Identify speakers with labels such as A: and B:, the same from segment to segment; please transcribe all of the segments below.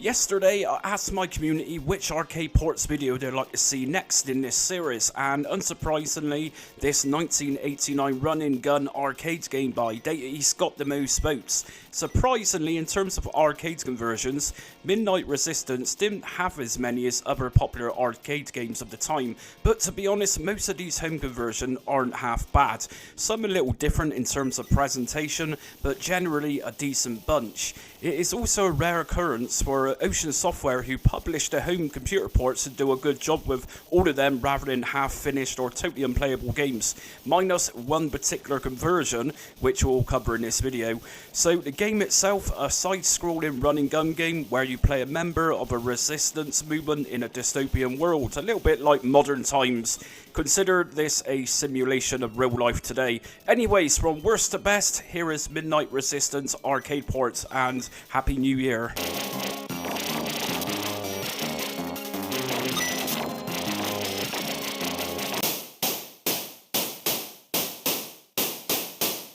A: Yesterday, I asked my community which arcade ports video they'd like to see next in this series, and unsurprisingly, this 1989 run-and-gun arcade game by Data East got the most votes. Surprisingly, in terms of arcade conversions, Midnight Resistance didn't have as many as other popular arcade games of the time, but to be honest, most of these home conversions aren't half bad. Some a little different in terms of presentation, but generally a decent bunch. It is also a rare occurrence for Ocean Software, who published the home computer ports, to do a good job with all of them rather than half-finished or totally unplayable games, minus one particular conversion, which we'll cover in this video. So the game itself, a side-scrolling run-and-gun game where you play a member of a resistance movement in a dystopian world, a little bit like modern times. Consider this a simulation of real life today. Anyways, from worst to best, here is Midnight Resistance arcade ports, and Happy New Year.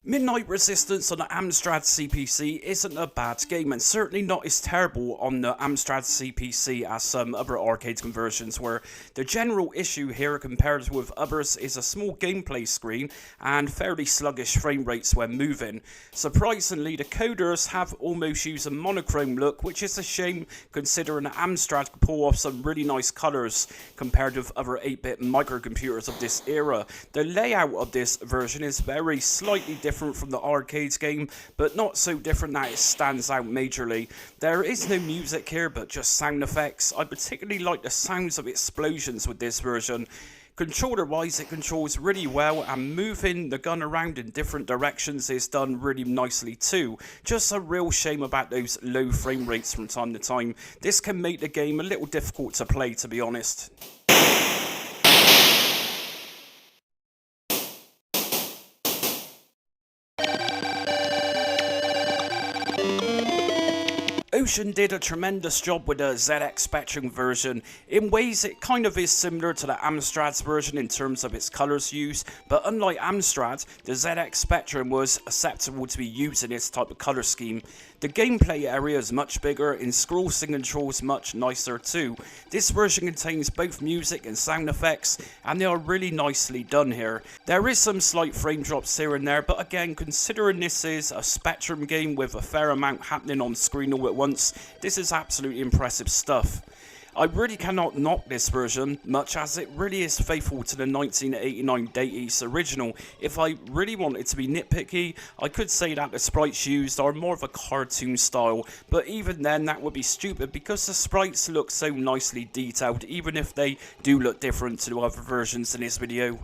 A: Midnight Resistance on the Amstrad CPC isn't a bad game, and certainly not as terrible on the Amstrad CPC as some other arcade conversions were. The general issue here compared with others is a small gameplay screen and fairly sluggish frame rates when moving. Surprisingly, the coders have almost used a monochrome look, which is a shame considering Amstrad could pull off some really nice colours compared with other 8-bit microcomputers of this era. The layout of this version is very slightly different from the arcades game, but not so different that it stands out majorly. There is no music here, but just sound effects. I particularly like the sounds of explosions with this version. Controller wise, it controls really well, and moving the gun around in different directions is done really nicely too. Just a real shame about those low frame rates from time to time. This can make the game a little difficult to play, to be honest. Ocean did a tremendous job with the ZX Spectrum version. In ways, it kind of is similar to the Amstrad's version in terms of its colours used, but unlike Amstrad, the ZX Spectrum was acceptable to be used in this type of colour scheme. The gameplay area is much bigger, and scroll-sync controls much nicer too. This version contains both music and sound effects, and they are really nicely done here. There is some slight frame drops here and there, but again, considering this is a Spectrum game with a fair amount happening on screen all at once, this is absolutely impressive stuff. I really cannot knock this version, much as it really is faithful to the 1989 Data East original. If I really wanted to be nitpicky, I could say that the sprites used are more of a cartoon style, but even then that would be stupid because the sprites look so nicely detailed, even if they do look different to the other versions in this video.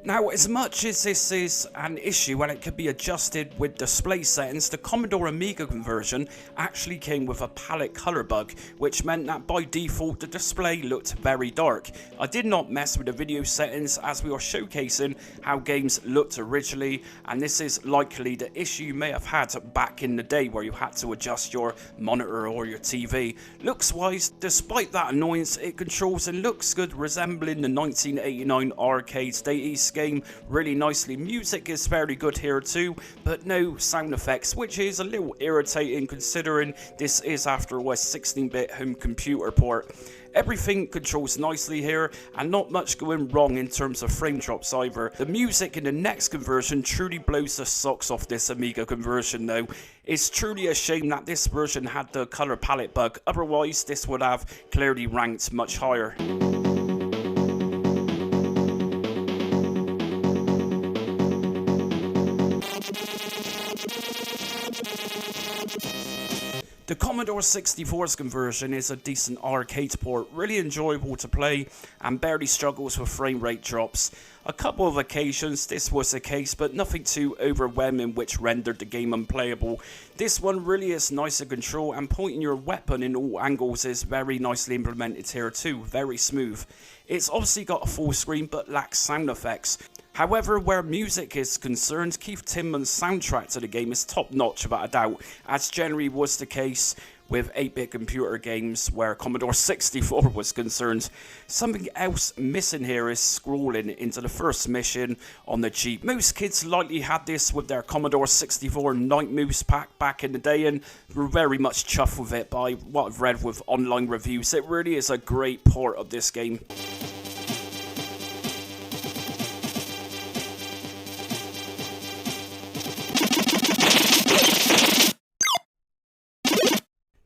A: Now, as much as this is an issue and it could be adjusted with display settings, the Commodore Amiga conversion actually came with a palette color bug, which meant that by default the display looked very dark. I did not mess with the video settings as we are showcasing how games looked originally, and this is likely the issue you may have had back in the day where you had to adjust your monitor or your TV. Looks wise, despite that annoyance, it controls and looks good, resembling the 1989 arcade Data East game really nicely. Music is fairly good here too, but no sound effects, which is a little irritating considering this is after all a 16-bit home computer port. Everything controls nicely here, and not much going wrong in terms of frame drops either. The music in the next conversion truly blows the socks off this Amiga conversion though. It's truly a shame that this version had the color palette bug, otherwise this would have clearly ranked much higher. The Commodore 64's conversion is a decent arcade port, really enjoyable to play and barely struggles with frame rate drops. A couple of occasions this was the case, but nothing too overwhelming which rendered the game unplayable. This one really is nice to control, and pointing your weapon in all angles is very nicely implemented here too, very smooth. It's obviously got a full screen but lacks sound effects. However, where music is concerned, Keith Tinman's soundtrack to the game is top notch without a doubt, as generally was the case with 8-bit computer games where Commodore 64 was concerned. Something else missing here is scrolling into the first mission on the Jeep. Most kids likely had this with their Commodore 64 Night Moose pack back in the day and were very much chuffed with it by what I've read with online reviews. It really is a great port of this game.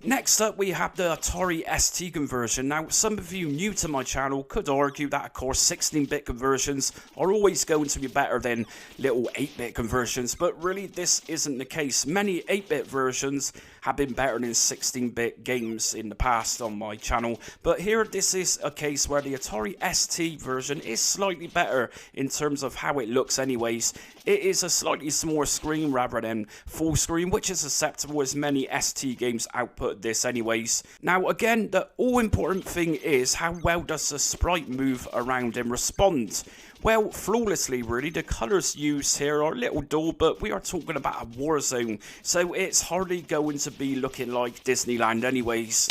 A: Next up, we have the Atari ST conversion. Now, some of you new to my channel could argue that, of course, 16-bit conversions are always going to be better than little 8-bit conversions, but really this isn't the case. Many 8-bit versions have been better than 16-bit games in the past on my channel, but here this is a case where the Atari ST version is slightly better in terms of how it looks anyways. It is a slightly smaller screen rather than full screen, which is acceptable as many ST games output this anyways. Now again, the all-important thing is how well does the sprite move around and respond? Well, flawlessly really. The colours used here are a little dull, but we are talking about a war zone, so it's hardly going to be looking like Disneyland anyways.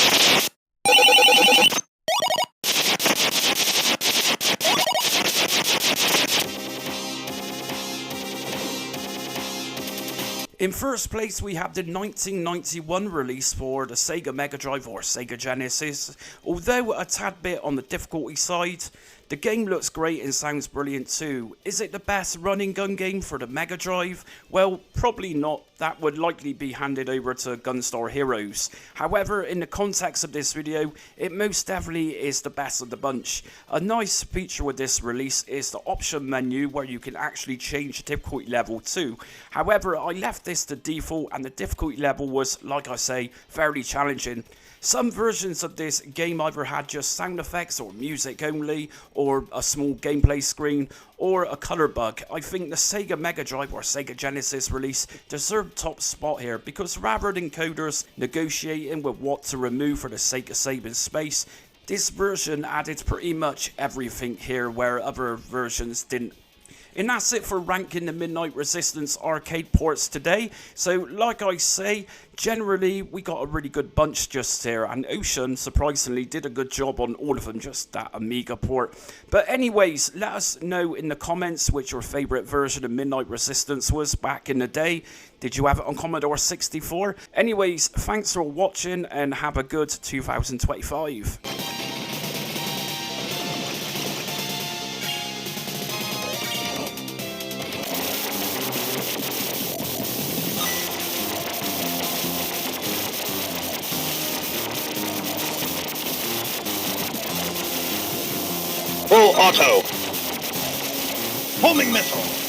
A: In first place, we have the 1991 release for the Sega Mega Drive or Sega Genesis. Although a tad bit on the difficulty side, the game looks great and sounds brilliant too. Is it the best running gun game for the Mega Drive? Well, probably not. That would likely be handed over to Gunstar Heroes. However, in the context of this video, it most definitely is the best of the bunch. A nice feature with this release is the option menu where you can actually change the difficulty level too. However, I left this to default and the difficulty level was, like I say, fairly challenging. Some versions of this game either had just sound effects or music only, or a small gameplay screen, or a colour bug. I think the Sega Mega Drive or Sega Genesis release deserved top spot here, because rather than coders negotiating with what to remove for the sake of saving space, this version added pretty much everything here where other versions didn't. And that's it for ranking the Midnight Resistance arcade ports today. So, like I say, generally we got a really good bunch just here, and Ocean surprisingly did a good job on all of them, just that Amiga port. But anyways, let us know in the comments which your favourite version of Midnight Resistance was back in the day. Did you have it on Commodore 64? Anyways, thanks for watching and have a good 2025.
B: Full auto. Homing missile.